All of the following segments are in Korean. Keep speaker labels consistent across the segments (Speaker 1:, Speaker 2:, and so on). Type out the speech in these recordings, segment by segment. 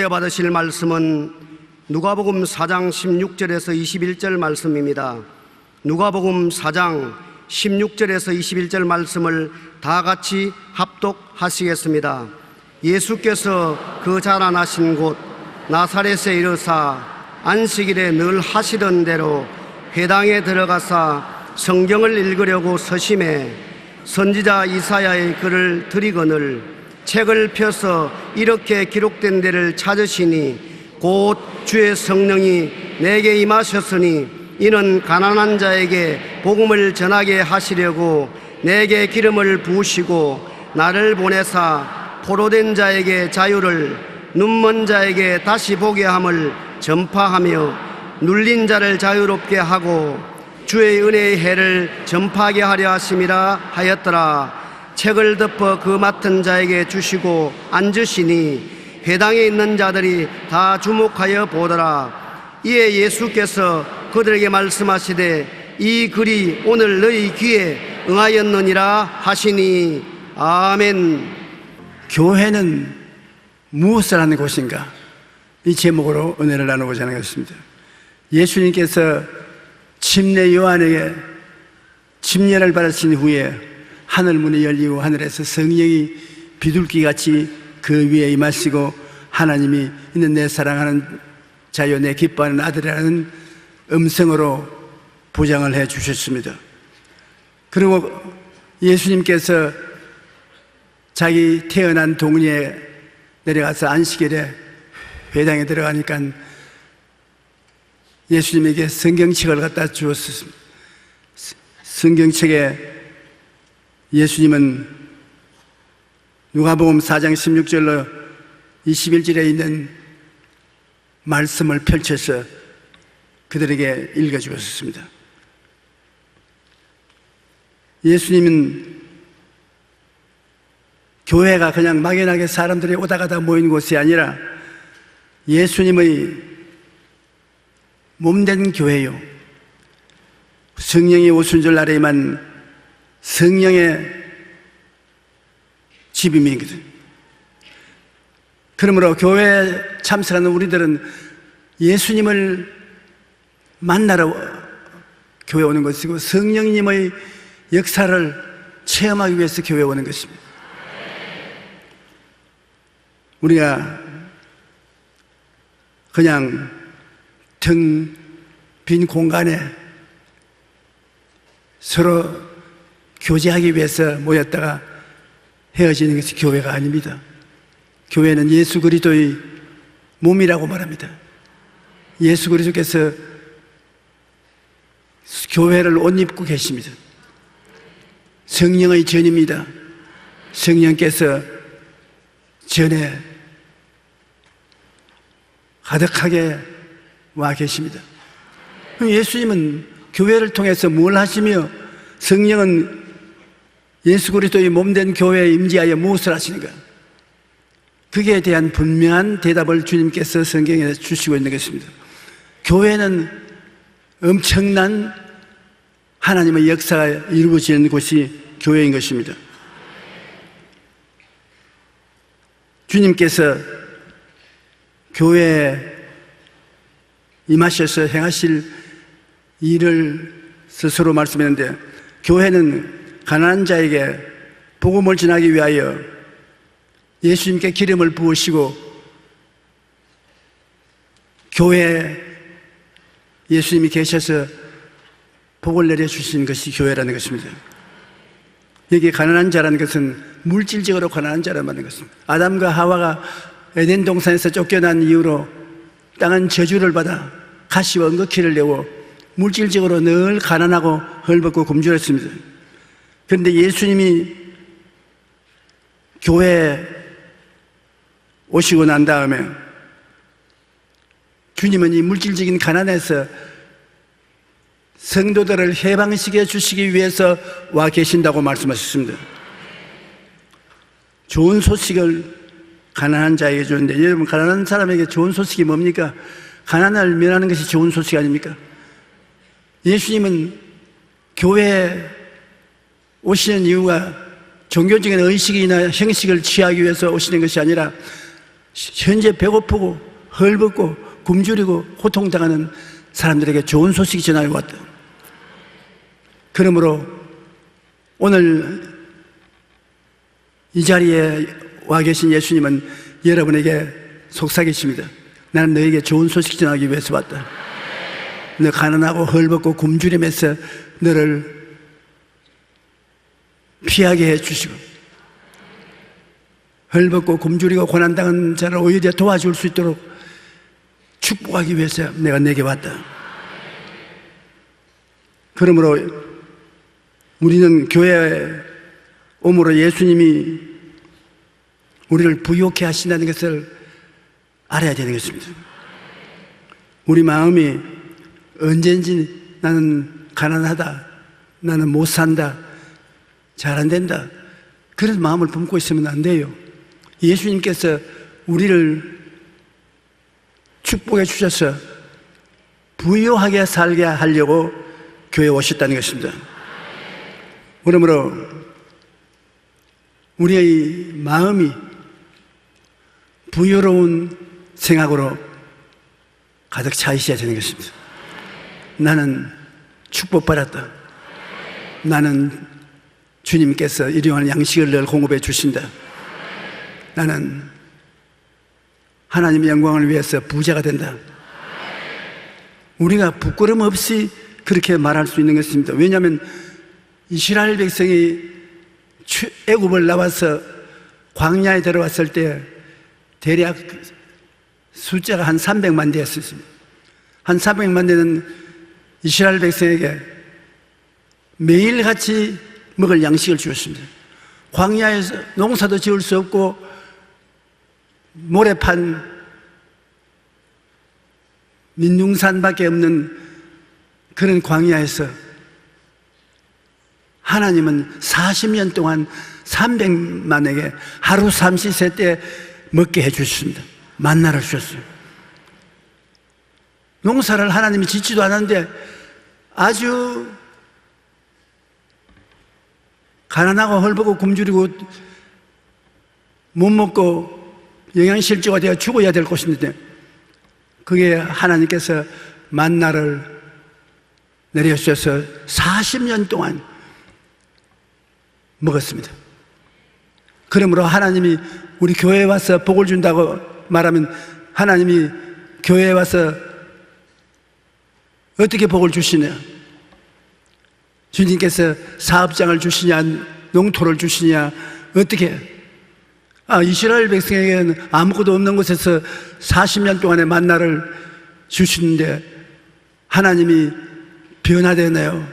Speaker 1: 받으실 말씀은 누가복음 4장 16절에서 21절 말씀입니다. 누가복음 4장 16절에서 21절 말씀을 다 같이 합독하시겠습니다. 예수께서 그 자라나신 곳 나사렛에 이르사 안식일에 늘 하시던 대로 회당에 들어가사 성경을 읽으려고 서심해 선지자 이사야의 글을 들이거늘 책을 펴서 이렇게 기록된 데를 찾으시니 곧 주의 성령이 내게 임하셨으니 이는 가난한 자에게 복음을 전하게 하시려고 내게 기름을 부으시고 나를 보내사 포로된 자에게 자유를 눈먼 자에게 다시 보게 함을 전파하며 눌린 자를 자유롭게 하고 주의 은혜의 해를 전파하게 하려 하심이라 하였더라. 책을 덮어 그 맡은 자에게 주시고 앉으시니 회당에 있는 자들이 다 주목하여 보더라. 이에 예수께서 그들에게 말씀하시되 이 글이 오늘 너희 귀에 응하였느니라 하시니 아멘.
Speaker 2: 교회는 무엇을 하는 곳인가? 이 제목으로 은혜를 나누고자 하는 것입니다. 예수님께서 침례 요한에게 침례를 받으신 후에 하늘문이 열리고 하늘에서 성령이 비둘기같이 그 위에 임하시고 하나님이 이는 내 사랑하는 자요 내 기뻐하는 아들이라는 음성으로 보장을 해 주셨습니다. 그리고 예수님께서 자기 태어난 동리에 내려가서 안식일에 회당에 들어가니까 예수님에게 성경책을 갖다 주었습니다. 성경책에 예수님은 누가복음 4장 16절로 21절에 있는 말씀을 펼쳐서 그들에게 읽어주었습니다. 예수님은 교회가 그냥 막연하게 사람들이 오다 가다 모이는 곳이 아니라 예수님의 몸된 교회요, 성령이 오신 줄 아래에만 성령의 집임이거든. 그러므로 교회에 참석하는 우리들은 예수님을 만나러 교회에 오는 것이고 성령님의 역사를 체험하기 위해서 교회에 오는 것입니다. 우리가 그냥 텅 빈 공간에 서로 교제하기 위해서 모였다가 헤어지는 것이 교회가 아닙니다. 교회는 예수 그리스도의 몸이라고 말합니다. 예수 그리스도께서 교회를 옷 입고 계십니다. 성령의 전입니다. 성령께서 전에 가득하게 와 계십니다. 예수님은 교회를 통해서 뭘 하시며 성령은 예수 그리스도의 몸된 교회에 임재하여 무엇을 하시는가? 그에 대한 분명한 대답을 주님께서 성경에 주시고 있는 것입니다. 교회는 엄청난 하나님의 역사가 이루어지는 곳이 교회인 것입니다. 주님께서 교회에 임하셔서 행하실 일을 스스로 말씀했는데, 교회는 가난한 자에게 복음을 전하기 위하여 예수님께 기름을 부으시고 교회에 예수님이 계셔서 복을 내려주신 것이 교회라는 것입니다. 여기 가난한 자라는 것은 물질적으로 가난한 자라는 말인 것입니다. 아담과 하와가 에덴 동산에서 쫓겨난 이후로 땅은 저주를 받아 가시와 엉겅퀴를 내고 물질적으로 늘 가난하고 헐벗고 굶주렸습니다. 그런데 예수님이 교회에 오시고 난 다음에 주님은 이 물질적인 가난에서 성도들을 해방시켜 주시기 위해서 와 계신다고 말씀하셨습니다. 좋은 소식을 가난한 자에게 주는데, 여러분, 가난한 사람에게 좋은 소식이 뭡니까? 가난을 면하는 것이 좋은 소식 아닙니까? 예수님은 교회에 오시는 이유가 종교적인 의식이나 형식을 취하기 위해서 오시는 것이 아니라 현재 배고프고 헐벗고 굶주리고 고통당하는 사람들에게 좋은 소식 전하고 왔다. 그러므로 오늘 이 자리에 와 계신 예수님은 여러분에게 속삭이십니다. 나는 너에게 좋은 소식 전하기 위해서 왔다. 너 가난하고 헐벗고 굶주림에서 너를 피하게 해주시고 헐벗고 굶주리고 고난당한 자를 오히려 도와줄 수 있도록 축복하기 위해서 내가 내게 왔다. 그러므로 우리는 교회에 오므로 예수님이 우리를 부유케 하신다는 것을 알아야 되는 것입니다. 우리 마음이 언제든지 나는 가난하다, 나는 못 산다, 잘 안 된다, 그런 마음을 품고 있으면 안 돼요. 예수님께서 우리를 축복해 주셔서 부유하게 살게 하려고 교회에 오셨다는 것입니다. 그러므로 우리의 마음이 부유로운 생각으로 가득 차 있어야 되는 것입니다. 나는 축복받았다. 나는 주님께서 일용할 양식을 늘 공급해 주신다. 나는 하나님의 영광을 위해서 부자가 된다. 우리가 부끄럼 없이 그렇게 말할 수 있는 것입니다. 왜냐하면 이스라엘 백성이 애굽을 나와서 광야에 들어왔을 때 대략 숫자가 한 300만 대였습니다. 한 300만 대는 이스라엘 백성에게 매일같이 먹을 양식을 주었습니다. 광야에서 농사도 지을 수 없고 모래판 민둥산밖에 없는 그런 광야에서 하나님은 40년 동안 300만에게 하루 삼시세 때 먹게 해주셨습니다. 만나를 주셨어요. 농사를 하나님이 짓지도 않았는데 아주 가난하고 헐벗고 굶주리고 못 먹고 영양실조가 되어 죽어야 될 것인데 그게 하나님께서 만나를 내려주셔서 40년 동안 먹었습니다. 그러므로 하나님이 우리 교회에 와서 복을 준다고 말하면 하나님이 교회에 와서 어떻게 복을 주시냐? 주님께서 사업장을 주시냐, 농토를 주시냐, 어떻게? 이스라엘 백성에게는 아무것도 없는 곳에서 40년 동안의 만나를 주시는데 하나님이 변화되나요?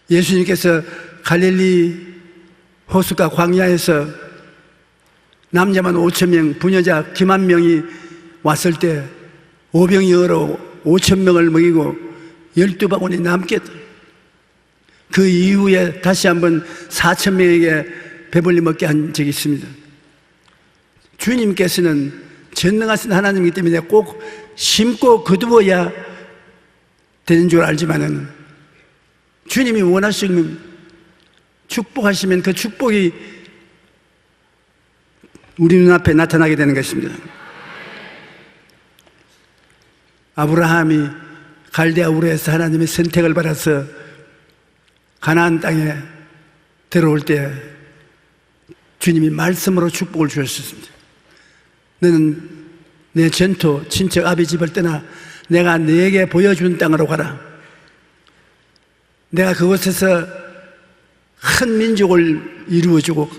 Speaker 2: 예수님께서 갈릴리 호숫가 광야에서 남자만 5,000명, 부녀자 기만 명이 왔을 때 오병이어로 5,000명을 먹이고 12바구니 남게 그 이후에 다시 한번 4,000명에게 배불리 먹게 한 적이 있습니다. 주님께서는 전능하신 하나님이기 때문에 꼭 심고 거두어야 되는 줄 알지만은 주님이 원하시면 축복하시면 그 축복이 우리 눈앞에 나타나게 되는 것입니다. 아브라함이 갈대아 우르에서 하나님의 선택을 받아서 가나안 땅에 들어올 때 주님이 말씀으로 축복을 주셨습니다. 너는 내 전토 친척 아비 집을 떠나 내가 너에게 보여준 땅으로 가라. 내가 그곳에서 큰 민족을 이루어주고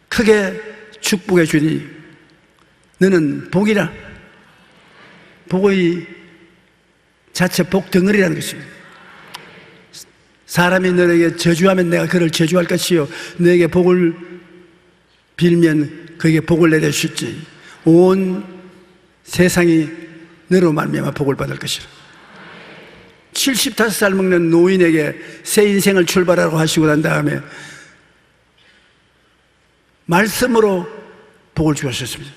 Speaker 2: 크게 축복해 주니 너는 복이라. 복의 자체 복 덩어리라는 것입니다. 사람이 너에게 저주하면 내가 그를 저주할 것이요 너에게 복을 빌면 그에게 복을 내려주시지. 온 세상이 너로 말미암아 복을 받을 것이라. 75살 먹는 노인에게 새 인생을 출발하라고 하시고 난 다음에 말씀으로 복을 주셨습니다.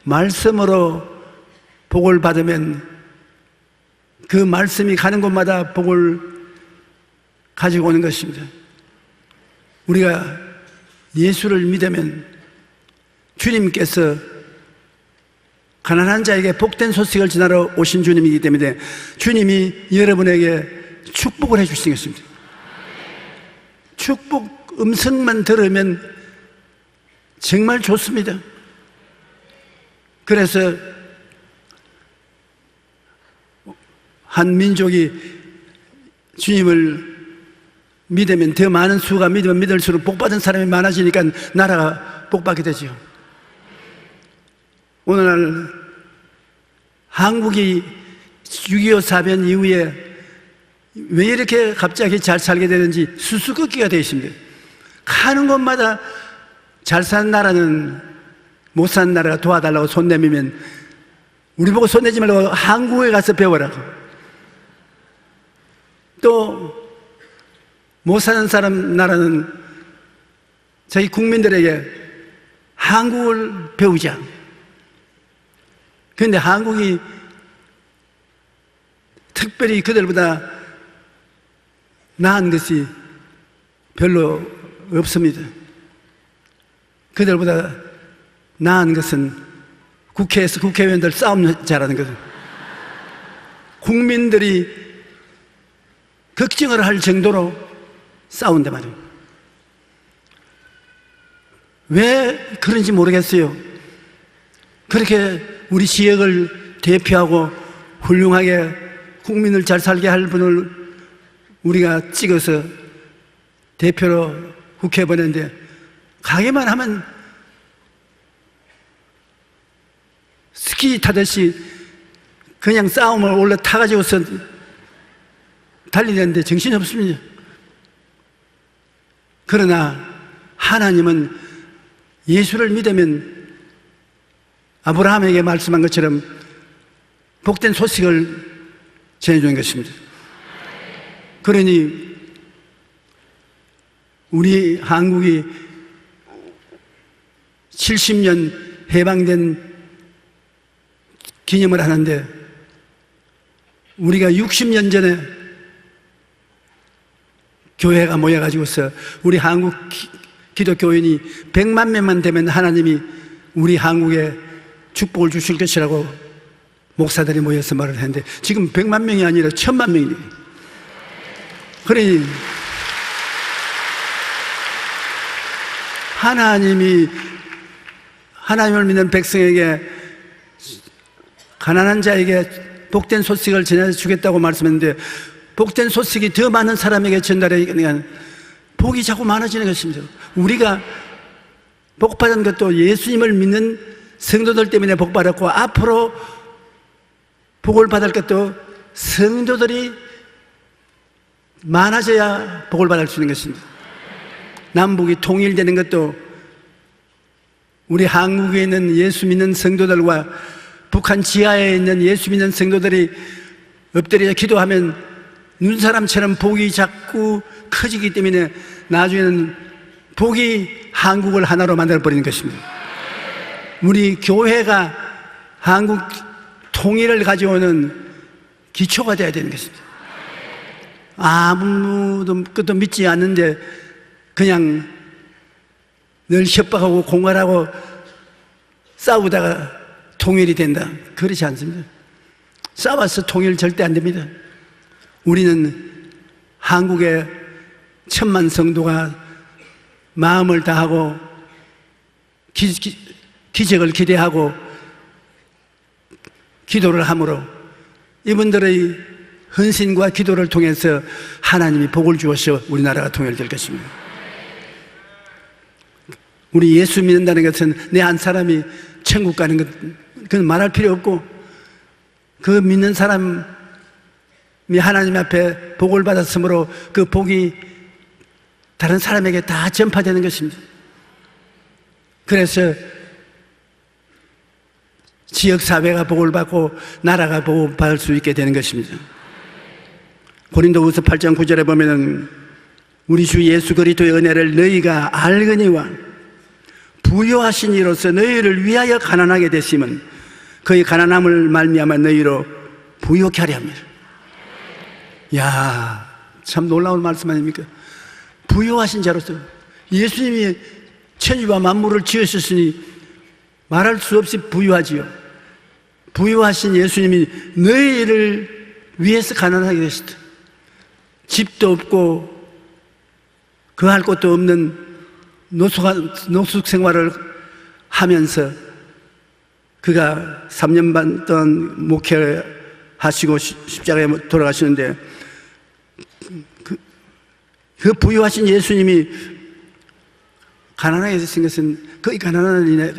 Speaker 2: 말씀으로 복을 받으면 그 말씀이 가는 곳마다 복을 가지고 오는 것입니다. 우리가 예수를 믿으면 주님께서 가난한 자에게 복된 소식을 전하러 오신 주님이기 때문에 주님이 여러분에게 축복을 해주시는 것입니다. 축복 음성만 들으면 정말 좋습니다. 그래서 한 민족이 주님을 믿으면 더 많은 수가 믿으면 믿을수록 복받은 사람이 많아지니까 나라가 복받게 되죠. 오늘날 한국이 6.25 사변 이후에 왜 이렇게 갑자기 잘 살게 되는지 수수께끼가 되어 있습니다. 가는 곳마다 잘 사는 나라는 못 사는 나라가 도와달라고 손 내밀면 우리 보고 손 내지 말고 한국에 가서 배워라고. 또 못 사는 사람 나라는 저희 국민들에게 한국을 배우자. 그런데 한국이 특별히 그들보다 나은 것이 별로 없습니다. 그들보다 나은 것은 국회에서 국회의원들 싸움 잘하는 거죠. 국민들이 걱정을 할 정도로 싸운단 말이에요. 왜 그런지 모르겠어요. 그렇게 우리 지역을 대표하고 훌륭하게 국민을 잘 살게 할 분을 우리가 찍어서 대표로 국회에 보냈는데 가기만 하면 스키 타듯이 그냥 싸움을 올라타가지고서 달리는데 정신이 없습니다. 그러나 하나님은 예수를 믿으면 아브라함에게 말씀한 것처럼 복된 소식을 전해주는 것입니다. 그러니 우리 한국이 70년 해방된 기념을 하는데 우리가 60년 전에 교회가 모여가지고서 우리 한국 기독교인이 100만 명만 되면 하나님이 우리 한국에 축복을 주실 것이라고 목사들이 모여서 말을 했는데 지금 100만 명이 아니라 1000만 명이에요. 그러니 하나님을 믿는 백성에게 가난한 자에게 복된 소식을 전해주겠다고 말씀했는데 복된 소식이 더 많은 사람에게 전달하니까 복이 자꾸 많아지는 것입니다. 우리가 복받은 것도 예수님을 믿는 성도들 때문에 복받았고 앞으로 복을 받을 것도 성도들이 많아져야 복을 받을 수 있는 것입니다. 남북이 통일되는 것도 우리 한국에 있는 예수 믿는 성도들과 북한 지하에 있는 예수 믿는 성도들이 엎드려 기도하면 눈사람처럼 복이 자꾸 커지기 때문에 나중에는 복이 한국을 하나로 만들어버리는 것입니다. 우리 교회가 한국 통일을 가져오는 기초가 되어야 되는 것입니다. 아무도 끝도 믿지 않는데 그냥 늘 협박하고 공갈하고 싸우다가 통일이 된다. 그렇지 않습니다. 싸워서 통일 절대 안 됩니다. 우리는 한국의 1000만 성도가 마음을 다하고 기적을 기대하고 기도를 함으로 이분들의 헌신과 기도를 통해서 하나님이 복을 주어서 우리나라가 통일될 것입니다. 우리 예수 믿는다는 것은 내 한 사람이 천국 가는 것 그건 말할 필요 없고 그 믿는 사람이 하나님 앞에 복을 받았으므로 그 복이 다른 사람에게 다 전파되는 것입니다. 그래서 지역사회가 복을 받고 나라가 복을 받을 수 있게 되는 것입니다. 고린도후서 8장 9절에 보면은 우리 주 예수 그리스도의 은혜를 너희가 알거니와 부요하신 이로서 너희를 위하여 가난하게 되심은 그의 가난함을 말미암아 너희로 부요케 하려 합니다. 야, 참 놀라운 말씀 아닙니까? 부요하신 자로서 예수님이 천지와 만물을 지으셨으니 말할 수 없이 부유하지요. 부유하신 예수님이 너희를 위해서 가난하게 되셨다. 집도 없고 거할 곳도 없는 노숙 생활을 하면서 그가 3년 반 동안 목회하시고 십자가에 돌아가시는데 그 부유하신 예수님이 가난하게 되신 것은 그 가난한 일에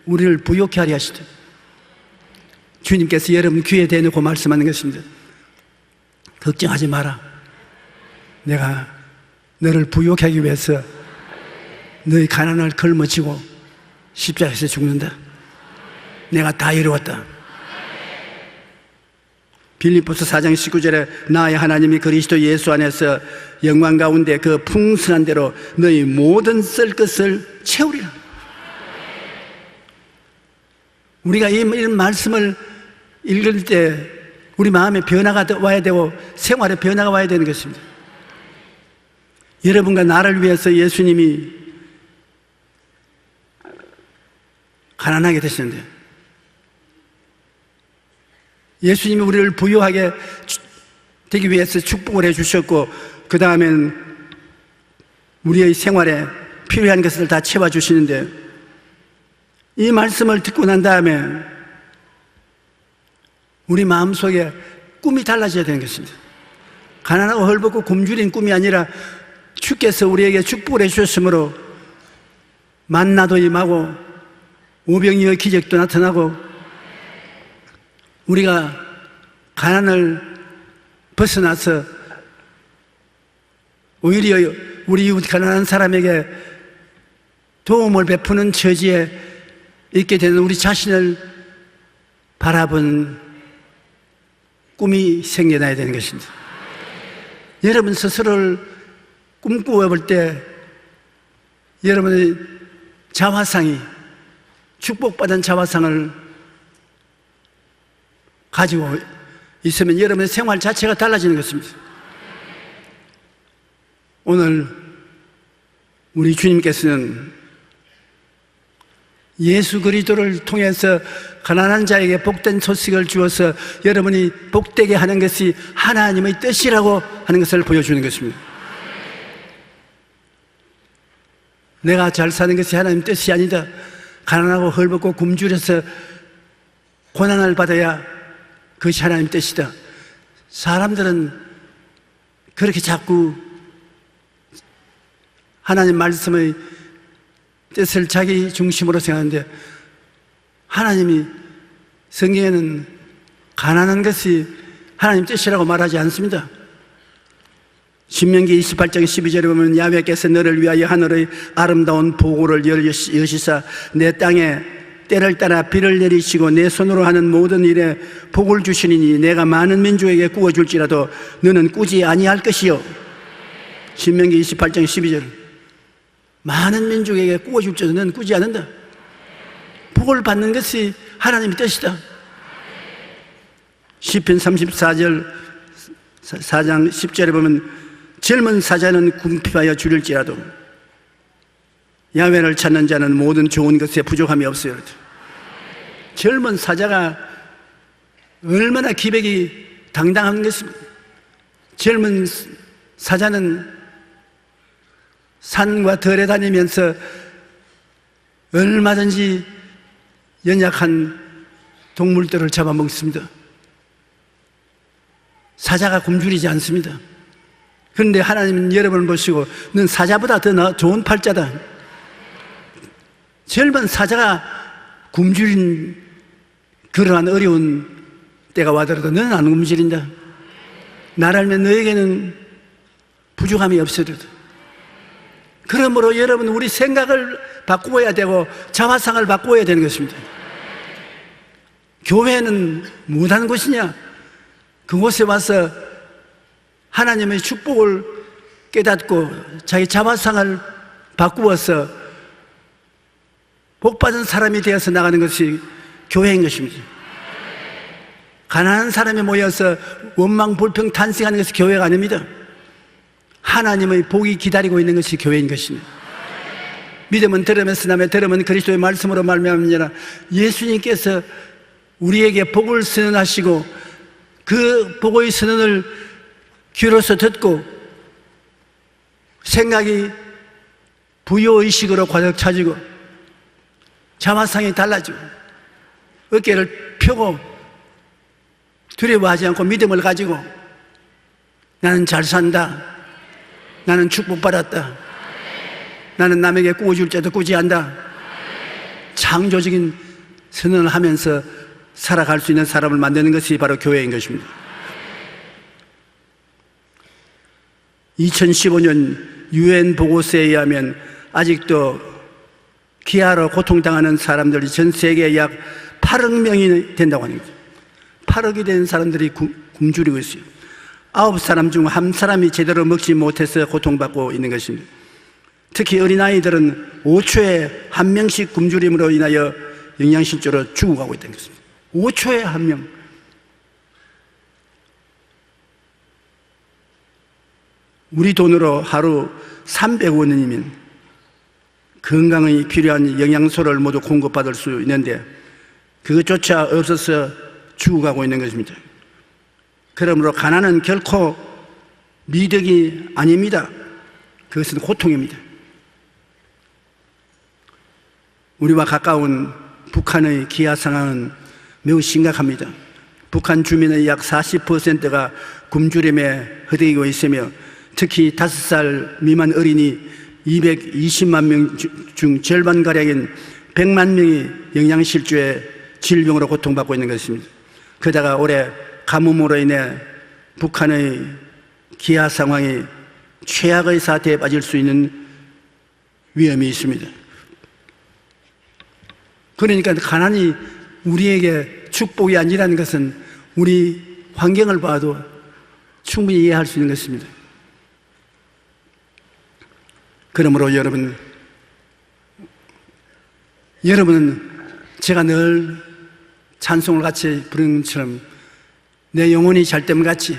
Speaker 2: 우리를 부욕해 하려 하시다. 주님께서 여러분 귀에 대놓고 말씀하는 것입니다. 걱정하지 마라. 내가 너를 부욕하기 위해서 너의 가난을 걸머쥐고 십자가에서 죽는다. 내가 다 이루었다. 빌립보서 4장 19절에 나의 하나님이 그리스도 예수 안에서 영광 가운데 그 풍성한 대로 너희 모든 쓸 것을 채우리라. 우리가 이 말씀을 읽을 때 우리 마음에 변화가 와야 되고 생활에 변화가 와야 되는 것입니다. 여러분과 나를 위해서 예수님이 가난하게 되셨는데 예수님이 우리를 부유하게 되기 위해서 축복을 해주셨고 그 다음엔 우리의 생활에 필요한 것을 다 채워주시는데 이 말씀을 듣고 난 다음에 우리 마음속에 꿈이 달라져야 되는 것입니다. 가난하고 헐벗고 굶주린 꿈이 아니라 주께서 우리에게 축복을 해주셨으므로 만나도 임하고 오병이어 기적도 나타나고 우리가 가난을 벗어나서 오히려 우리 이웃 가난한 사람에게 도움을 베푸는 처지에 있게 되는 우리 자신을 바라본 꿈이 생겨나야 되는 것입니다. 여러분 스스로를 꿈꾸어 볼 때 여러분의 자화상이 축복받은 자화상을 가지고 있으면 여러분의 생활 자체가 달라지는 것입니다. 오늘 우리 주님께서는 예수 그리스도를 통해서 가난한 자에게 복된 소식을 주어서 여러분이 복되게 하는 것이 하나님의 뜻이라고 하는 것을 보여주는 것입니다. 내가 잘 사는 것이 하나님의 뜻이 아니다. 가난하고 헐벗고 굶주려서 고난을 받아야 그것이 하나님의 뜻이다. 사람들은 그렇게 자꾸 하나님 말씀의 뜻을 자기 중심으로 생각하는데 하나님이 성경에는 가난한 것이 하나님 뜻이라고 말하지 않습니다. 신명기 28장 12절에 보면 야훼께서 너를 위하여 하늘의 아름다운 보고를 여시사 내 땅에 때를 따라 비를 내리시고 내 손으로 하는 모든 일에 복을 주시니 내가 많은 민족에게 구워줄지라도 너는 꾸지 아니할 것이요. 신명기 28장 12절 많은 민족에게 구워줄지라도 너는 꾸지 않는다. 복을 받는 것이 하나님의 뜻이다. 시편 34절 4장 10절에 보면 젊은 사자는 궁핍하여 줄일지라도 야훼를 찾는 자는 모든 좋은 것에 부족함이 없어요. 젊은 사자가 얼마나 기백이 당당한 것입니다. 젊은 사자는 산과 들에 다니면서 얼마든지 연약한 동물들을 잡아먹습니다. 사자가 굶주리지 않습니다. 그런데 하나님은 여러분을 보시고 넌 사자보다 더 좋은 팔자다. 젊은 사자가 굶주린 그러한 어려운 때가 와더라도 너는 안 굶주린다. 나를 알면 너에게는 부족함이 없어도. 그러므로 여러분 우리 생각을 바꾸어야 되고 자화상을 바꾸어야 되는 것입니다. 교회는 무엇하는 곳이냐? 그곳에 와서 하나님의 축복을 깨닫고 자기 자화상을 바꾸어서 복받은 사람이 되어서 나가는 것이 교회인 것입니다. 가난한 사람이 모여서 원망불평 탄식하는 것이 교회가 아닙니다. 하나님의 복이 기다리고 있는 것이 교회인 것입니다. 믿음은 들음에서 나며 들음은 그리스도의 말씀으로 말미암느니라. 예수님께서 우리에게 복을 선언하시고 그 복의 선언을 귀로서 듣고 생각이 부요의식으로 가득 차지고 자화상이 달라지고 어깨를 펴고 두려워하지 않고 믿음을 가지고 나는 잘 산다, 나는 축복받았다, 나는 남에게 꾸어줄 자도 꾸지한다, 창조적인 선언을 하면서 살아갈 수 있는 사람을 만드는 것이 바로 교회인 것입니다. 2015년 UN 보고서에 의하면 아직도 기아로 고통당하는 사람들이 전 세계에 약 8억 명이 된다고 하는 거죠. 8억이 된 사람들이 굶주리고 있어요. 9사람 중 1사람이 제대로 먹지 못해서 고통받고 있는 것입니다. 특히 어린아이들은 5초에 1명씩 굶주림으로 인하여 영양실조로 죽어가고 있다는 것입니다. 5초에 1명. 우리 돈으로 하루 300원이면 건강에 필요한 영양소를 모두 공급받을 수 있는데 그것조차 없어서 죽어가고 있는 것입니다. 그러므로 가난은 결코 미덕이 아닙니다. 그것은 고통입니다. 우리와 가까운 북한의 기아 상황은 매우 심각합니다. 북한 주민의 약 40%가 굶주림에 허덕이고 있으며 특히 5살 미만 어린이 220만 명 중 절반가량인 100만 명이 영양실조의 질병으로 고통받고 있는 것입니다. 게다가 올해 가뭄으로 인해 북한의 기아 상황이 최악의 사태에 빠질 수 있는 위험이 있습니다. 그러니까 가난이 우리에게 축복이 아니라는 것은 우리 환경을 봐도 충분히 이해할 수 있는 것입니다. 그러므로 여러분은 제가 늘 찬송을 같이 부르는 것처럼 내 영혼이 잘 됨 같이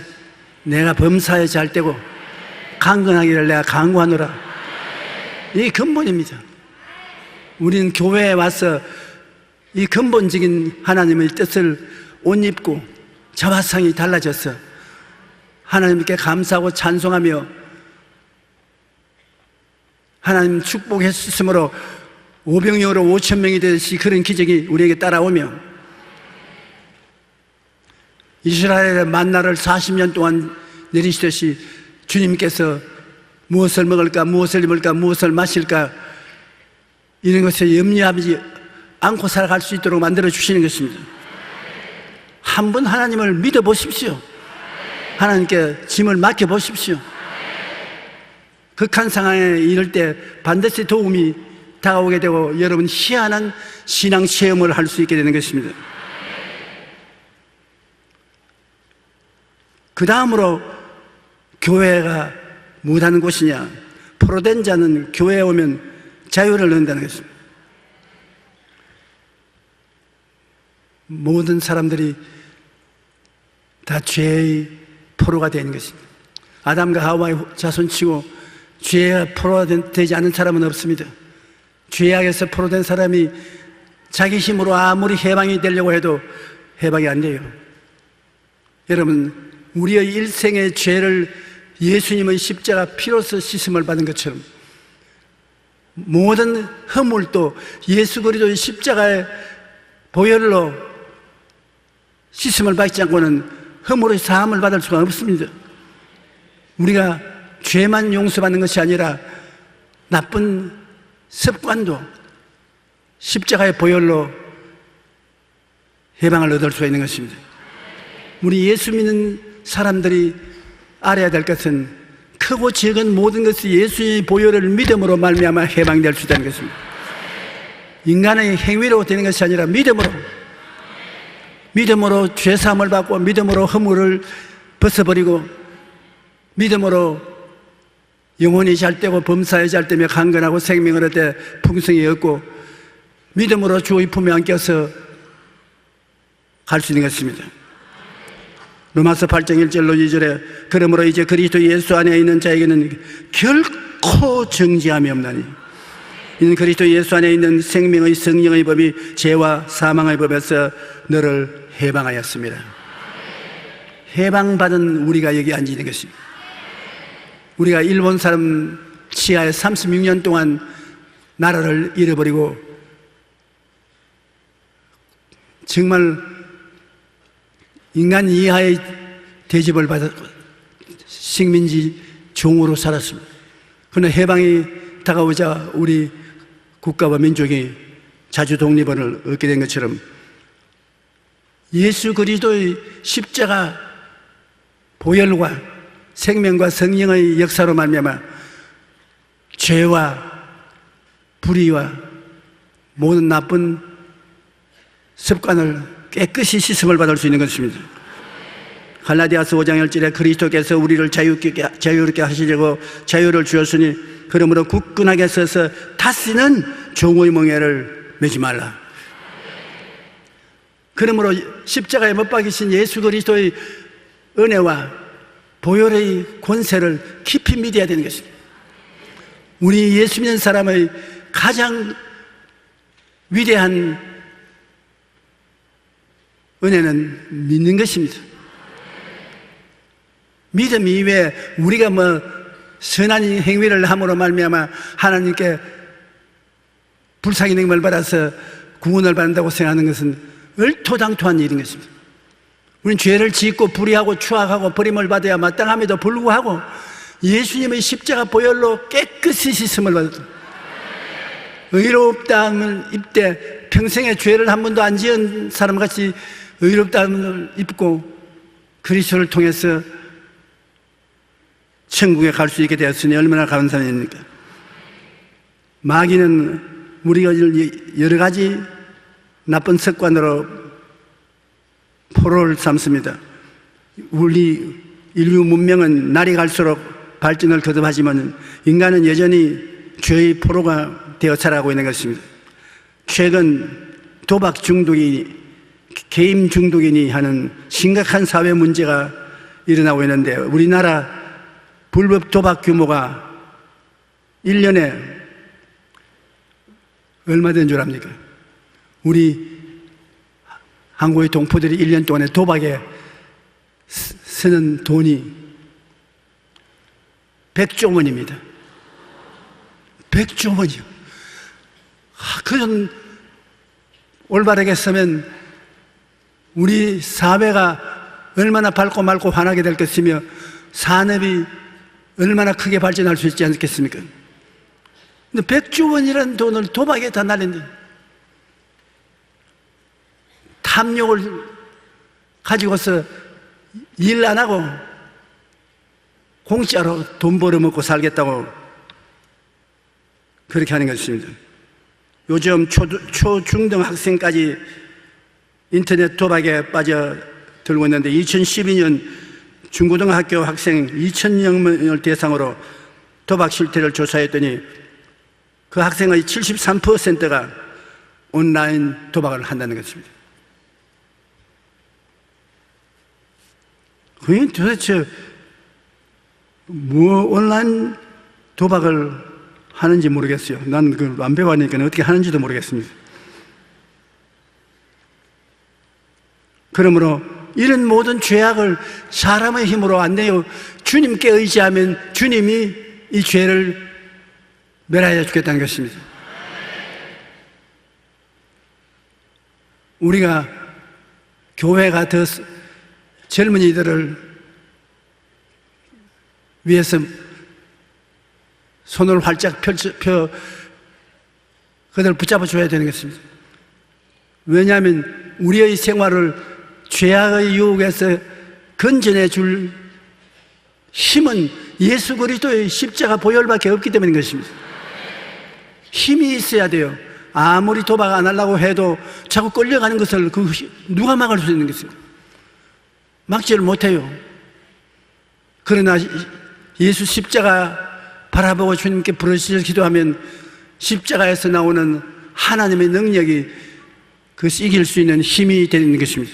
Speaker 2: 내가 범사에 잘 되고 강건하기를 내가 강구하노라. 이게 근본입니다. 우리는 교회에 와서 이 근본적인 하나님의 뜻을 옷 입고 자화상이 달라져서 하나님께 감사하고 찬송하며 하나님 축복했으므로 5병영으로 5,000명이 되듯이 그런 기적이 우리에게 따라오며 이스라엘의 만나를 40년 동안 내리시듯이 주님께서 무엇을 먹을까, 무엇을 입을까, 무엇을 마실까 이런 것에 염려하지 않고 살아갈 수 있도록 만들어 주시는 것입니다. 한번 하나님을 믿어 보십시오. 하나님께 짐을 맡겨 보십시오. 극한 상황에 이를 때 반드시 도움이 다가오게 되고 여러분 희한한 신앙 체험을 할 수 있게 되는 것입니다. 그 다음으로 교회가 무엇하는 곳이냐? 포로된 자는 교회에 오면 자유를 얻는다는 것입니다. 모든 사람들이 다 죄의 포로가 되는 것입니다. 아담과 하와의 자손치고 죄에 포로가 되지 않은 사람은 없습니다. 죄악에서 포로된 사람이 자기 힘으로 아무리 해방이 되려고 해도 해방이 안 돼요. 여러분, 우리의 일생의 죄를 예수님의 십자가 피로써 씻음을 받은 것처럼 모든 허물도 예수 그리스도의 십자가의 보혈로 씻음을 받지 않고는 허물의 사함을 받을 수가 없습니다. 우리가 죄만 용서받는 것이 아니라 나쁜 습관도 십자가의 보혈로 해방을 얻을 수가 있는 것입니다. 우리 예수 믿는 사람들이 알아야 될 것은 크고 작은 모든 것이 예수의 보혈을 믿음으로 말미암아 해방될 수 있다는 것입니다. 인간의 행위로 되는 것이 아니라 믿음으로 죄사함을 받고 믿음으로 허물을 벗어버리고 믿음으로 영혼이 잘 되고 범사에 잘 되며 강건하고 생명을 얻되 풍성히 얻고 믿음으로 주의 품에 안겨서 갈 수 있는 것입니다. 로마서 8장 1절로 2절에 그러므로 이제 그리스도 예수 안에 있는 자에게는 결코 정죄함이 없나니 이는 그리스도 예수 안에 있는 생명의 성령의 법이 죄와 사망의 법에서 너를 해방하였습니다. 해방받은 우리가 여기 앉아 있는 것입니다. 우리가 일본 사람 치하에 36년 동안 나라를 잃어버리고 정말 인간 이하의 대접을 받아 식민지 종으로 살았습니다. 그러나 해방이 다가오자 우리 국가와 민족이 자주 독립을 얻게 된 것처럼 예수 그리스도의 십자가 보혈과 생명과 성령의 역사로 말미암아 죄와 불의와 모든 나쁜 습관을 깨끗이 씻음을 받을 수 있는 것입니다. 갈라디아서 5장 1절에 그리스도께서 우리를 자유롭게 하시려고 자유를 주었으니 그러므로 굳건하게 서서 다시는 종의 멍에를 매지 말라. 그러므로 십자가에 못 박이신 예수 그리스도의 은혜와 보혈의 권세를 깊이 믿어야 되는 것입니다. 우리 예수 믿는 사람의 가장 위대한 은혜는 믿는 것입니다. 믿음 이외에 우리가 선한 행위를 함으로 말미암아 하나님께 불쌍히 능력을 받아서 구원을 받는다고 생각하는 것은 얼토당토한 일인 것입니다. 우리는 죄를 짓고 불의하고 추악하고 버림을 받아야 마땅함에도 불구하고 예수님의 십자가 보혈로 깨끗이 씻음을 받았다. 의롭다함을 입되 평생에 죄를 한 번도 안 지은 사람같이 의롭다함을 입고 그리스도를 통해서 천국에 갈 수 있게 되었으니 얼마나 감사한 일입니까? 마귀는 우리가 여러 가지 나쁜 습관으로 포로를 삼습니다. 우리 인류 문명은 날이 갈수록 발전을 거듭하지만 인간은 여전히 죄의 포로가 되어 살아가고 있는 것입니다. 최근 도박 중독이 게임 중독이니 하는 심각한 사회 문제가 일어나고 있는데 우리나라 불법 도박 규모가 1년에 얼마 된 줄 압니까? 우리 한국의 동포들이 1년 동안에 도박에 쓰는 돈이 100조 원입니다. 100조 원이요. 그런 올바르게 쓰면 우리 사회가 얼마나 밝고 맑고 환하게 될 것이며 산업이 얼마나 크게 발전할 수 있지 않겠습니까? 근데 100조 원이라는 돈을 도박에 다 날린다. 탐욕을 가지고서 일 안 하고 공짜로 돈 벌어먹고 살겠다고 그렇게 하는 것입니다. 요즘 초중등 학생까지 인터넷 도박에 빠져들고 있는데 2012년 중고등학교 학생 2,000명을 대상으로 도박 실태를 조사했더니 그 학생의 73%가 온라인 도박을 한다는 것입니다. 그게 도대체 온라인 도박을 하는지 모르겠어요. 난 그걸 안 배워하니까 어떻게 하는지도 모르겠습니다. 그러므로 이런 모든 죄악을 사람의 힘으로 안 돼요. 주님께 의지하면 주님이 이 죄를 멸하여 주겠다는 것입니다. 우리가 교회가 더 젊은이들을 위해서 손을 활짝 그들을 붙잡아 줘야 되는 것입니다. 왜냐하면 우리의 생활을 죄악의 유혹에서 건져내 줄 힘은 예수 그리스도의 십자가 보혈밖에 없기 때문인 것입니다. 힘이 있어야 돼요. 아무리 도박 안 하려고 해도 자꾸 끌려가는 것을 누가 막을 수 있는 것입니다. 막지를 못해요. 그러나 예수 십자가 바라보고 주님께 부르짖어 기도하면 십자가에서 나오는 하나님의 능력이 그것을 이길 수 있는 힘이 되는 것입니다.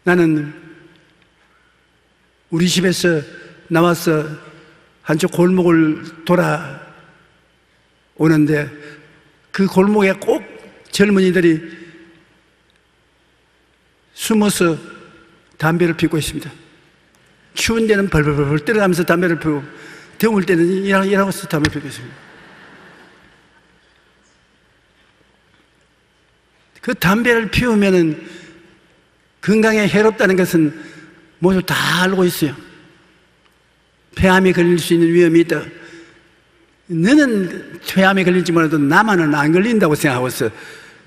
Speaker 2: 나는 우리 집에서 나와서 한쪽 골목을 돌아 오는데 그 골목에 꼭 젊은이들이 숨어서 담배를 피우고 있습니다. 추운 데는 벌벌벌 떨어가면서 담배를 피우고 더울 때는 일하고서 담배 피우고 있습니다. 그 담배를 피우면은 건강에 해롭다는 것은 모두 다 알고 있어요. 폐암에 걸릴 수 있는 위험이 있다. 너는 폐암에 걸릴지 몰라도 나만은 안 걸린다고 생각하고서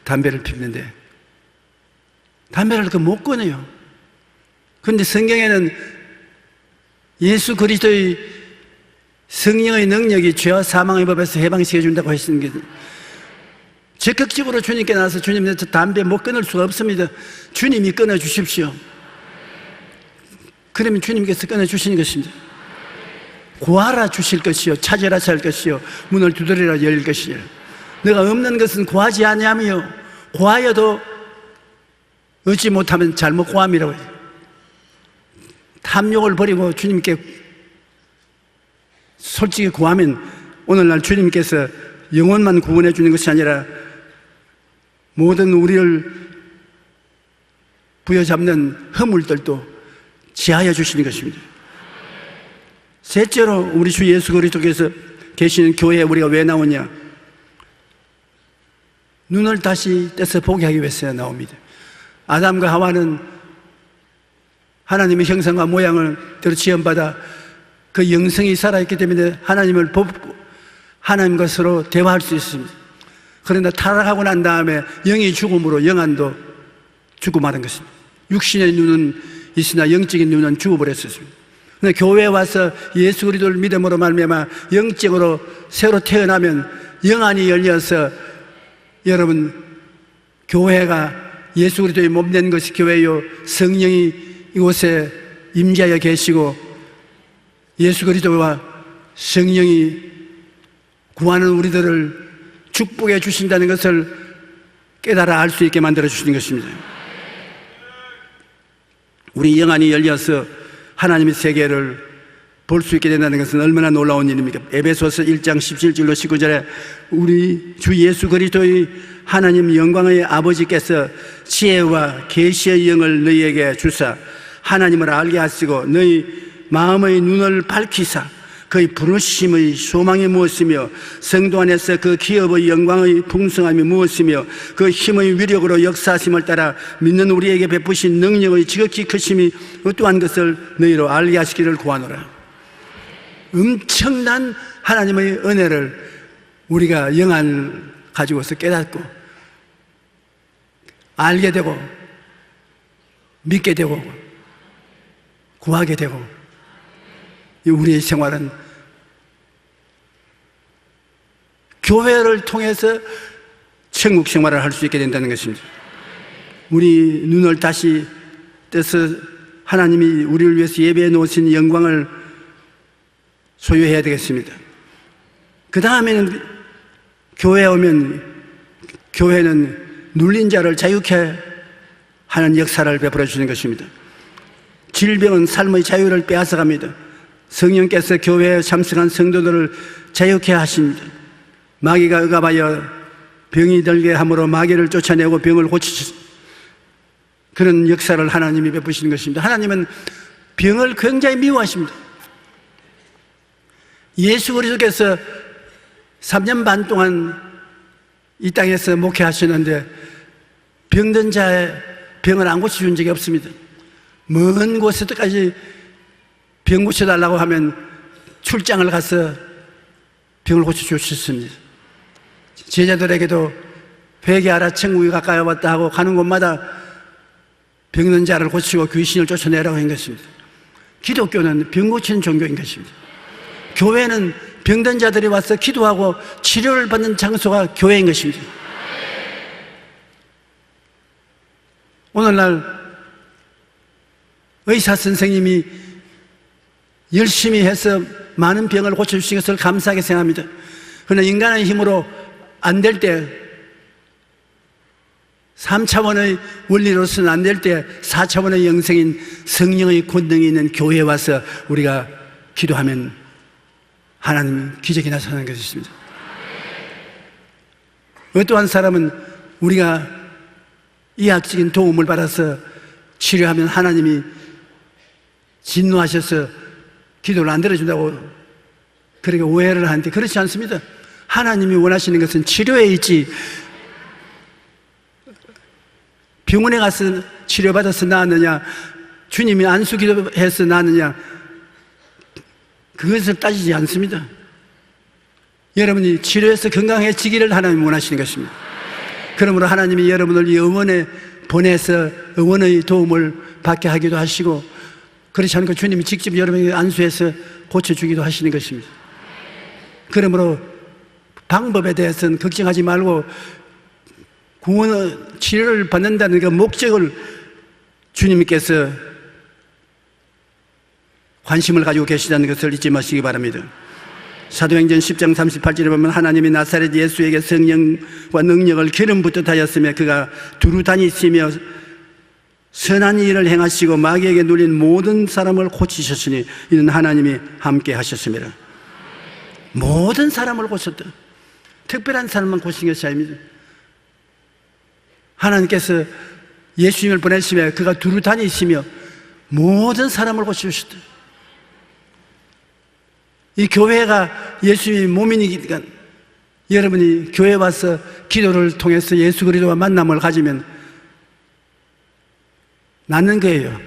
Speaker 2: 담배를 피우는데 담배를 못 끊어요. 그런데 성경에는 예수 그리스도의 성령의 능력이 죄와 사망의 법에서 해방시켜준다고 했습니다. 적극적으로 주님께 나와서 주님, 저 담배 못 끊을 수가 없습니다. 주님이 끊어주십시오. 그러면 주님께서 끊어주시는 것입니다. 구하라 주실 것이요, 찾으라 살 것이요, 문을 두드리라 열릴 것이요. 내가 없는 것은 구하지 아니하며 구하여도 얻지 못하면 잘못 구함이라고 해요. 탐욕을 버리고 주님께 솔직히 구하면 오늘날 주님께서 영혼만 구원해 주는 것이 아니라 모든 우리를 부여잡는 허물들도 지하여 주시는 것입니다. 셋째로 우리 주 예수 그리스도께서 계시는 교회에 우리가 왜 나오냐? 눈을 다시 떼서 보게 하기 위해서 나옵니다. 아담과 하와는 하나님의 형상과 모양을 대로 지음받아 그 영성이 살아있기 때문에 하나님을 보고 하나님과 서로 대화할 수 있습니다. 그러나 타락하고 난 다음에 영이 죽음으로 영안도 죽음하는 것입니다. 육신의 눈은 있으나 영적인 눈은 죽어버렸습니다. 그런데 교회에 와서 예수 그리스도를 믿음으로 말미암아 영적으로 새로 태어나면 영안이 열려서 여러분 교회가 예수 그리스도의 몸된 것이 교회요, 성령이 이곳에 임재하여 계시고 예수 그리스도와 성령이 구하는 우리들을 축복해 주신다는 것을 깨달아 알 수 있게 만들어 주시는 것입니다. 우리 영안이 열려서 하나님의 세계를 볼 수 있게 된다는 것은 얼마나 놀라운 일입니까? 에베소서 1장 17절로 19절에 우리 주 예수 그리스도의 하나님 영광의 아버지께서 지혜와 계시의 영을 너희에게 주사 하나님을 알게 하시고 너희 마음의 눈을 밝히사 그의 부르심의 소망이 무엇이며 성도 안에서 그 기업의 영광의 풍성함이 무엇이며 그 힘의 위력으로 역사하심을 따라 믿는 우리에게 베푸신 능력의 지극히 크심이 어떠한 것을 너희로 알게 하시기를 구하노라. 엄청난 하나님의 은혜를 우리가 영안을 가지고서 깨닫고 알게 되고 믿게 되고 구하게 되고 우리의 생활은 교회를 통해서 천국 생활을 할 수 있게 된다는 것입니다. 우리 눈을 다시 떼서 하나님이 우리를 위해서 예배해 놓으신 영광을 소유해야 되겠습니다. 그 다음에는 교회에 오면 교회는 눌린 자를 자유케 하는 역사를 베풀어 주는 것입니다. 질병은 삶의 자유를 빼앗아갑니다. 성령께서 교회에 참석한 성도들을 자유케 하십니다. 마귀가 억압하여 병이 들게 함으로 마귀를 쫓아내고 병을 고치시 그런 역사를 하나님이 베푸시는 것입니다. 하나님은 병을 굉장히 미워하십니다. 예수 그리스도께서 3년 반 동안 이 땅에서 목회하시는데 병든 자의 병을 안 고쳐준 적이 없습니다. 먼 곳에까지 병 고쳐달라고 하면 출장을 가서 병을 고쳐주셨습니다. 제자들에게도 회개하라 천국이 가까이 왔다 하고 가는 곳마다 병든 자를 고치고 귀신을 쫓아내라고 한 것입니다. 기독교는 병 고치는 종교인 것입니다. 교회는 병든 자들이 와서 기도하고 치료를 받는 장소가 교회인 것입니다. 오늘날 의사 선생님이 열심히 해서 많은 병을 고쳐주신 것을 감사하게 생각합니다. 그러나 인간의 힘으로 안 될 때 3차원의 원리로서는 안 될 때 4차원의 영생인 성령의 권능이 있는 교회에 와서 우리가 기도하면 하나님 기적이 나타나는 것이 있습니다. 어떠한 사람은 우리가 의학적인 도움을 받아서 치료하면 하나님이 진노하셔서 기도를 안 들어준다고 그렇게 오해를 하는데 그렇지 않습니다. 하나님이 원하시는 것은 치료에 있지, 병원에 가서 치료받아서 나았느냐, 주님이 안수기도해서 나았느냐, 그것을 따지지 않습니다. 여러분이 치료해서 건강해지기를 하나님이 원하시는 것입니다. 그러므로 하나님이 여러분을 이 의원에 보내서 의원의 도움을 받게 하기도 하시고, 그렇지 않고 주님이 직접 여러분에게 안수해서 고쳐주기도 하시는 것입니다. 그러므로 방법에 대해서는 걱정하지 말고 구원, 치료를 받는다는 그 목적을 주님께서 관심을 가지고 계시다는 것을 잊지 마시기 바랍니다. 사도행전 10장 38절에 보면 하나님이 나사렛 예수에게 성령과 능력을 기름 붓듯 하였으며 그가 두루 다니시며 선한 일을 행하시고 마귀에게 눌린 모든 사람을 고치셨으니 이는 하나님이 함께 하셨습니다. 모든 사람을 고쳤다. 특별한 사람만 고친 것이 아닙니다. 하나님께서 예수님을 보내시며 그가 두루 다니시며 모든 사람을 고치셨다. 이 교회가 예수님의 몸이니까 여러분이 교회 와서 기도를 통해서 예수 그리스도와 만남을 가지면 낫는 거예요.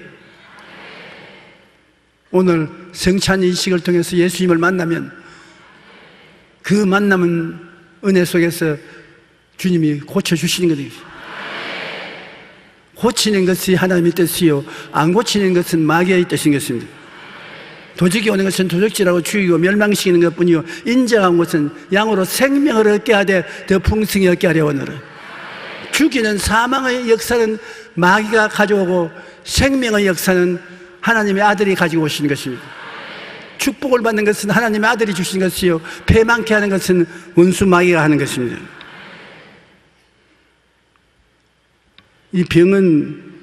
Speaker 2: 오늘 성찬 이식을 통해서 예수님을 만나면 그 만남은 은혜 속에서 주님이 고쳐주시는 거예요. 고치는 것이 하나님의 뜻이요 안 고치는 것은 마귀의 뜻인 것입니다. 도적이 오는 것은 도적질하고 죽이고 멸망시키는 것뿐이요 인정한 것은 양으로 생명을 얻게 하되 더 풍성히 얻게 하려 오너라. 죽이는 사망의 역사는 마귀가 가져오고 생명의 역사는 하나님의 아들이 가지고 오시는 것입니다. 축복을 받는 것은 하나님의 아들이 주시는 것이요 패망케 하는 것은 원수 마귀가 하는 것입니다. 이 병은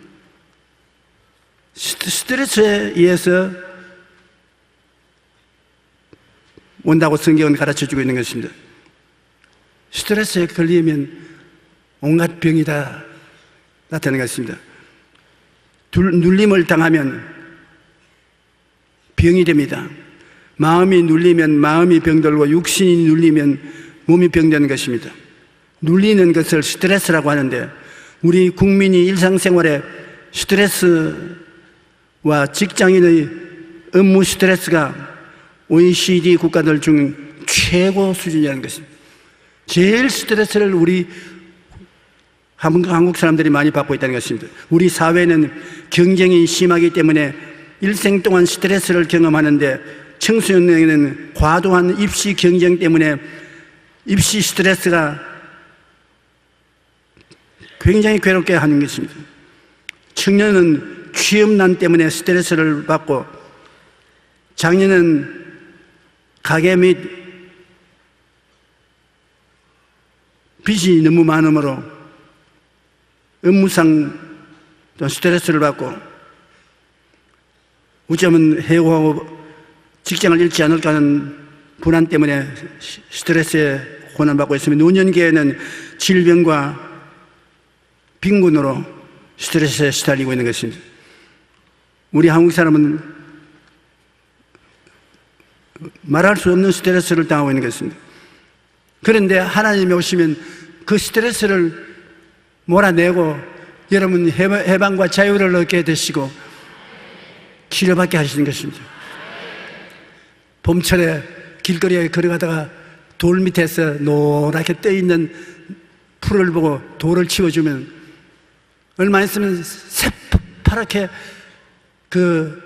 Speaker 2: 스트레스에 의해서 온다고 성경은 가르쳐주고 있는 것입니다. 스트레스에 걸리면 온갖 병이 다 나타나는 것입니다. 눌림을 당하면 병이 됩니다. 마음이 눌리면 마음이 병들고 육신이 눌리면 몸이 병되는 것입니다. 눌리는 것을 스트레스라고 하는데 우리 국민이 일상생활에 스트레스와 직장인의 업무 스트레스가 OECD 국가들 중 최고 수준이라는 것입니다. 제일 스트레스를 우리 한국 사람들이 많이 받고 있다는 것입니다. 우리 사회는 경쟁이 심하기 때문에 일생 동안 스트레스를 경험하는데 청소년에게는 과도한 입시 경쟁 때문에 입시 스트레스가 굉장히 괴롭게 하는 것입니다. 청년은 취업난 때문에 스트레스를 받고 장년은 가계 및 빚이 너무 많으므로 업무상 스트레스를 받고 어쩌면 해고하고 직장을 잃지 않을까 하는 불안 때문에 스트레스에 고난받고 있으며 노년기에는 질병과 빈곤으로 스트레스에 시달리고 있는 것입니다. 우리 한국 사람은 말할 수 없는 스트레스를 당하고 있는 것입니다. 그런데 하나님이 오시면 그 스트레스를 몰아내고 여러분 해방과 자유를 얻게 되시고 치료받게 하시는 것입니다. 봄철에 길거리에 걸어가다가 돌 밑에서 노랗게 떠있는 풀을 보고 돌을 치워주면 얼마 있으면 새파랗게 그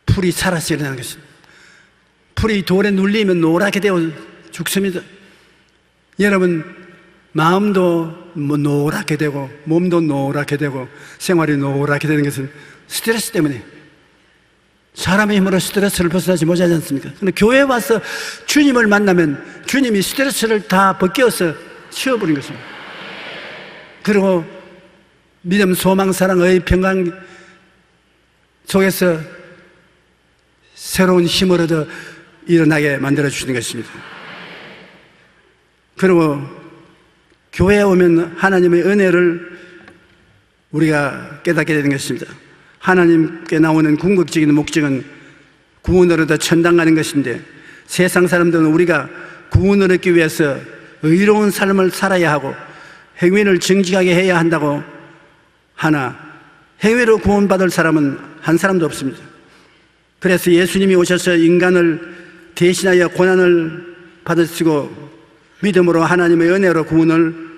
Speaker 2: 풀이 살아서 일어나는 것입니다. 풀이 돌에 눌리면 노랗게 되어 죽습니다. 여러분 마음도 노랗게 되고 몸도 노랗게 되고 생활이 노랗게 되는 것은 스트레스 때문에 사람의 힘으로 스트레스를 벗어나지 못하지 않습니까? 그런데 교회에 와서 주님을 만나면 주님이 스트레스를 다 벗겨서 치워버린 것입니다. 그리고 믿음, 소망, 사랑의 평강 속에서 새로운 힘을 얻어 일어나게 만들어주시는 것입니다. 그리고 교회에 오면 하나님의 은혜를 우리가 깨닫게 되는 것입니다. 하나님께 나오는 궁극적인 목적은 구원을 얻어 천당 가는 것인데, 세상 사람들은 우리가 구원을 얻기 위해서 의로운 삶을 살아야 하고 행위를 정직하게 해야 한다고 하나, 행위로 구원받을 사람은 한 사람도 없습니다. 그래서 예수님이 오셔서 인간을 대신하여 고난을 받으시고 믿음으로 하나님의 은혜로 구원을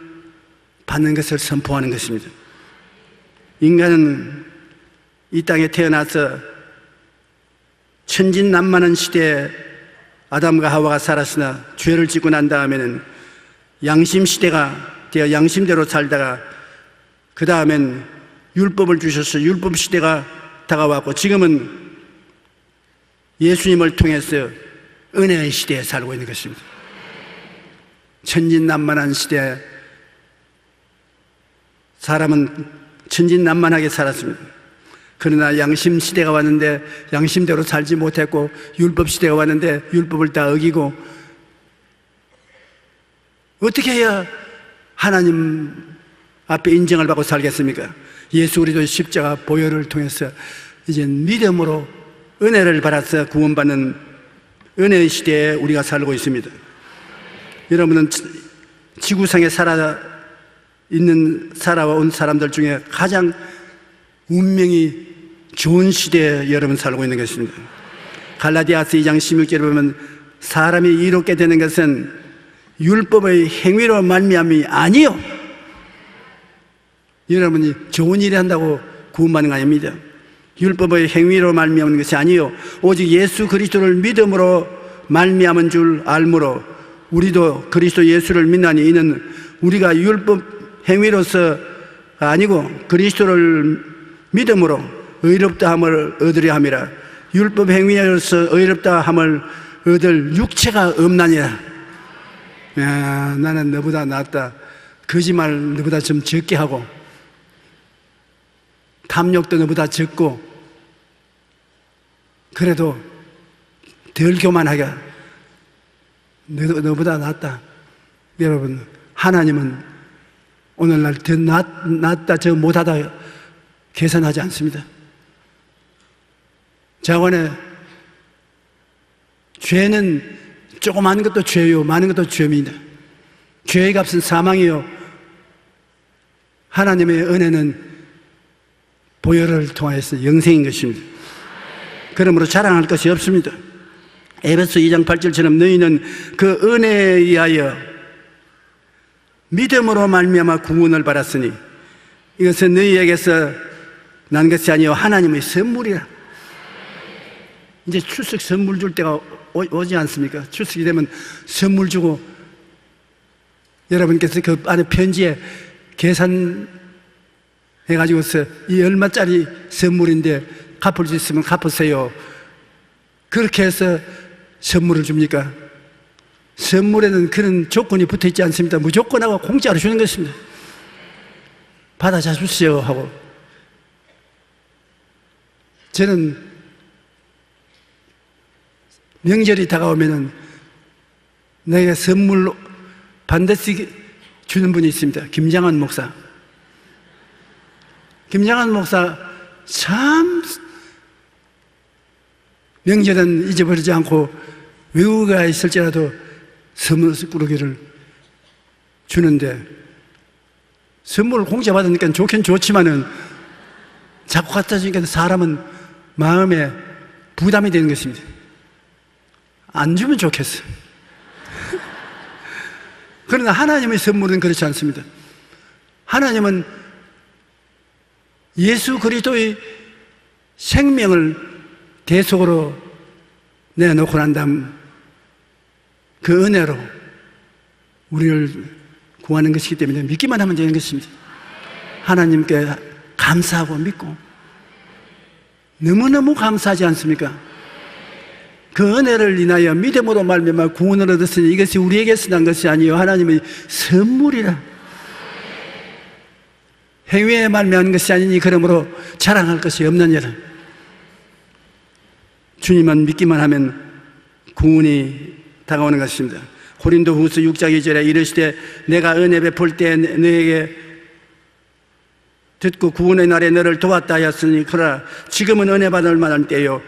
Speaker 2: 받는 것을 선포하는 것입니다. 인간은 이 땅에 태어나서 천진난만한 시대에 아담과 하와가 살았으나 죄를 짓고 난 다음에는 양심 시대가 되어 양심대로 살다가 그 다음엔 율법을 주셔서 율법 시대가 다가왔고, 지금은 예수님을 통해서 은혜의 시대에 살고 있는 것입니다. 천진난만한 시대에 사람은 천진난만하게 살았습니다. 그러나 양심 시대가 왔는데 양심대로 살지 못했고, 율법 시대가 왔는데 율법을 다 어기고, 어떻게 해야 하나님 앞에 인정을 받고 살겠습니까? 예수 그리스도의 십자가 보혈을 통해서 이제 믿음으로 은혜를 받아서 구원받는 은혜의 시대에 우리가 살고 있습니다. 여러분은 지구상에 살아온 사람들 중에 가장 운명이 좋은 시대에 여러분 살고 있는 것입니다. 갈라디아서 2장 16절에 보면 사람이 이롭게 되는 것은 율법의 행위로 말미암이 아니요, 여러분이 좋은 일을 한다고 구원받는 거 아닙니다. 율법의 행위로 말미암는 것이 아니요, 오직 예수 그리스도를 믿음으로 말미암은 줄 알므로 우리도 그리스도 예수를 믿나니 이는 우리가 율법 행위로서 아니고 그리스도를 믿음으로 의롭다함을 얻으려 함이라. 율법 행위로서 의롭다함을 얻을 육체가 없나니라. 야, 나는 너보다 낫다, 거짓말 너보다 좀 적게 하고 탐욕도 너보다 적고 그래도 덜 교만하게 너보다 낫다. 여러분, 하나님은 오늘날 더 낫다 저 못하다 계산하지 않습니다. 자관에 죄는 조그마한 것도 죄요, 많은 것도 죄입니다. 죄의 값은 사망이요, 하나님의 은혜는 보혈을 통하여서 영생인 것입니다. 그러므로 자랑할 것이 없습니다. 에베소 2장 8절처럼 너희는 그 은혜에 의하여 믿음으로 말미암아 구원을 받았으니 이것은 너희에게서 난 것이 아니요 하나님의 선물이라. 이제 추석 선물 줄 때가 오지 않습니까? 추석이 되면 선물 주고, 여러분께서 그 안에 편지에 계산해가지고서 이 얼마짜리 선물인데 갚을 수 있으면 갚으세요, 그렇게 해서 선물을 줍니까? 선물에는 그런 조건이 붙어 있지 않습니다. 무조건하고 공짜로 주는 것입니다. 받아 주십시오 하고. 저는 명절이 다가오면은 내가 선물로 반드시 주는 분이 있습니다. 김장한 목사. 김장한 목사 참 명절은 잊어버리지 않고 외국에 있을지라도 선물 꾸러기를 주는데, 선물을 공짜 받으니까 좋긴 좋지만은 자꾸 갖다 주니까 사람은 마음에 부담이 되는 것입니다. 안 주면 좋겠어요. 그러나 하나님의 선물은 그렇지 않습니다. 하나님은 예수 그리스도의 생명을 대속으로 내놓고 난 다음 그 은혜로 우리를 구하는 것이기 때문에 믿기만 하면 되는 것입니다. 하나님께 감사하고 믿고, 너무너무 감사하지 않습니까? 그 은혜를 인하여 믿음으로 말미암아 구원을 얻었으니 이것이 우리에게서 난 것이 아니요 하나님의 선물이라. 행위에 말미암은 것이 아니니 그러므로 자랑할 것이 없느니라. 주님만 믿기만 하면 구원이 다가오는 것입니다. 고린도후서 6장 2절에 이르시되 내가 은혜 베풀 때 너에게 듣고 구원의 날에 너를 도왔다 하였으니 그러나 지금은 은혜 받을 만한 때요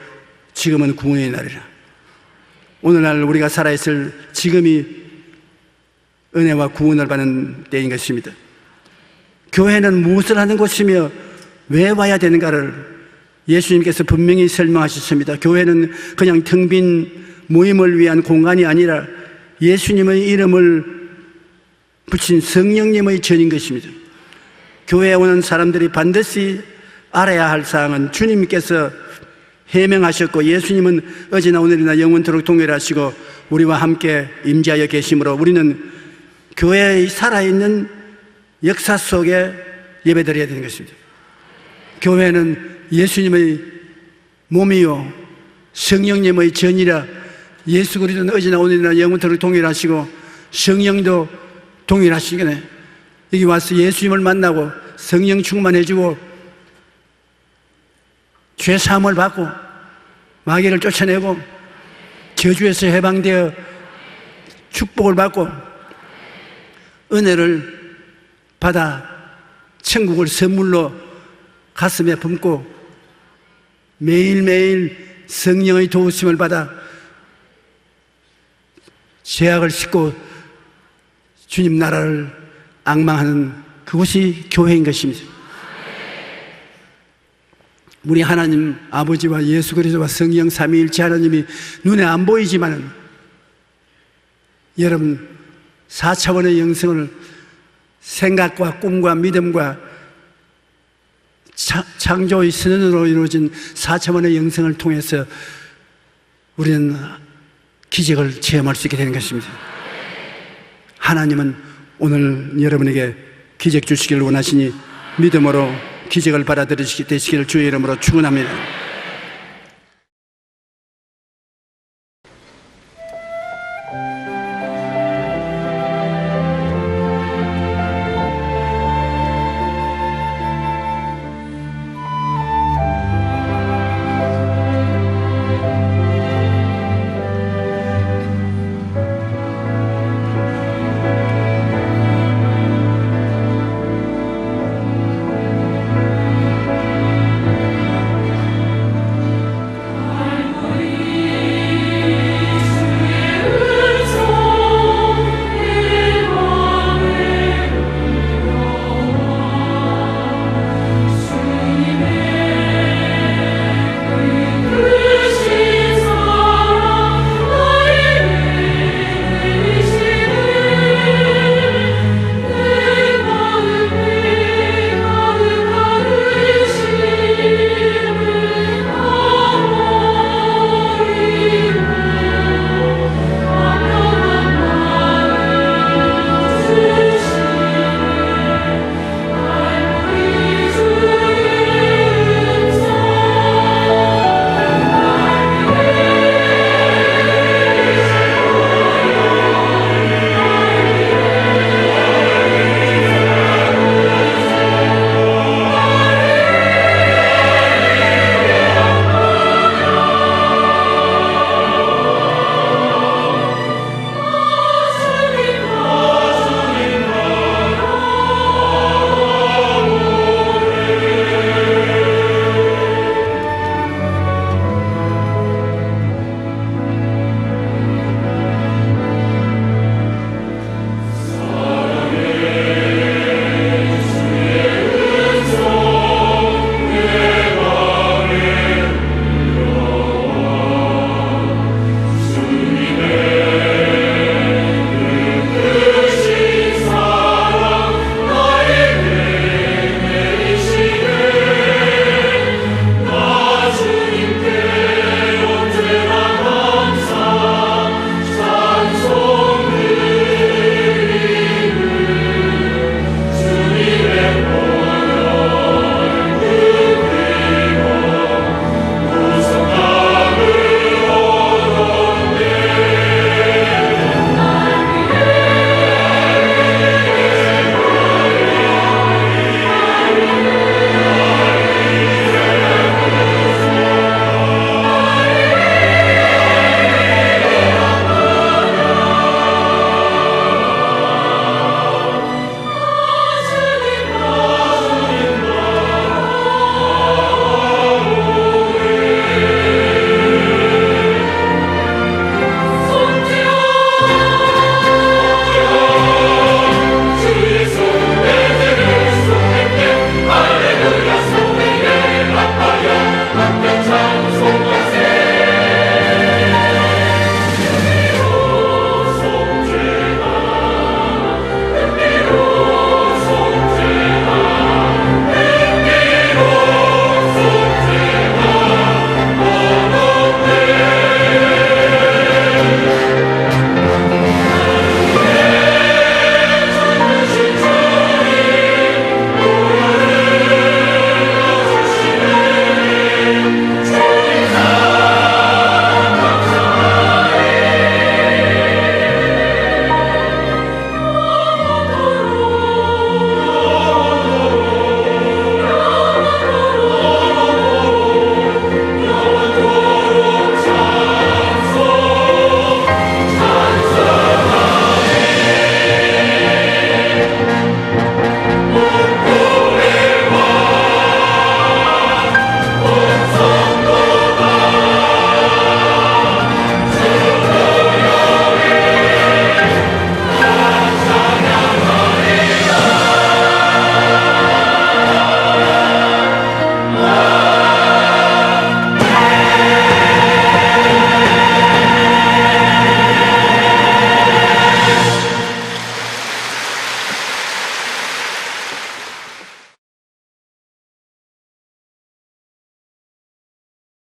Speaker 2: 지금은 구원의 날이라. 오늘날 우리가 살아있을 지금이 은혜와 구원을 받는 때인 것입니다. 교회는 무엇을 하는 곳이며 왜 와야 되는가를 예수님께서 분명히 설명하셨습니다. 교회는 그냥 텅 빈 모임을 위한 공간이 아니라 예수님의 이름을 붙인 성령님의 전인 것입니다. 교회에 오는 사람들이 반드시 알아야 할 사항은 주님께서 해명하셨고 예수님은 어제나 오늘이나 영원토록 동일하시고 우리와 함께 임재하여 계시므로 우리는 교회의 살아있는 역사 속에 예배드려야 되는 것입니다. 교회는 예수님의 몸이요 성령님의 전이라 예수 그리스도는 어제나 오늘이나 영원토록 동일하시고 성령도 동일하시겠네. 여기 와서 예수님을 만나고 성령 충만해지고 죄 사함을 받고 마귀를 쫓아내고 저주에서 해방되어 축복을 받고 은혜를 받아 천국을 선물로 가슴에 품고 매일매일 성령의 도우심을 받아 죄악을 씻고 주님 나라를 앙망하는 그것이 교회인 것입니다. 우리 하나님 아버지와 예수 그리스도와 성령 삼위일체 하나님이 눈에 안 보이지만은 여러분 4차원의 영성을 생각과 꿈과 믿음과 창조의 선언으로 이루어진 4차원의 영성을 통해서 우리는 기적을 체험할 수 있게 되는 것입니다. 하나님은 오늘 여러분에게 기적 주시기를 원하시니 믿음으로 기적을 받아들이시기 되시기를 주의 이름으로 축원합니다.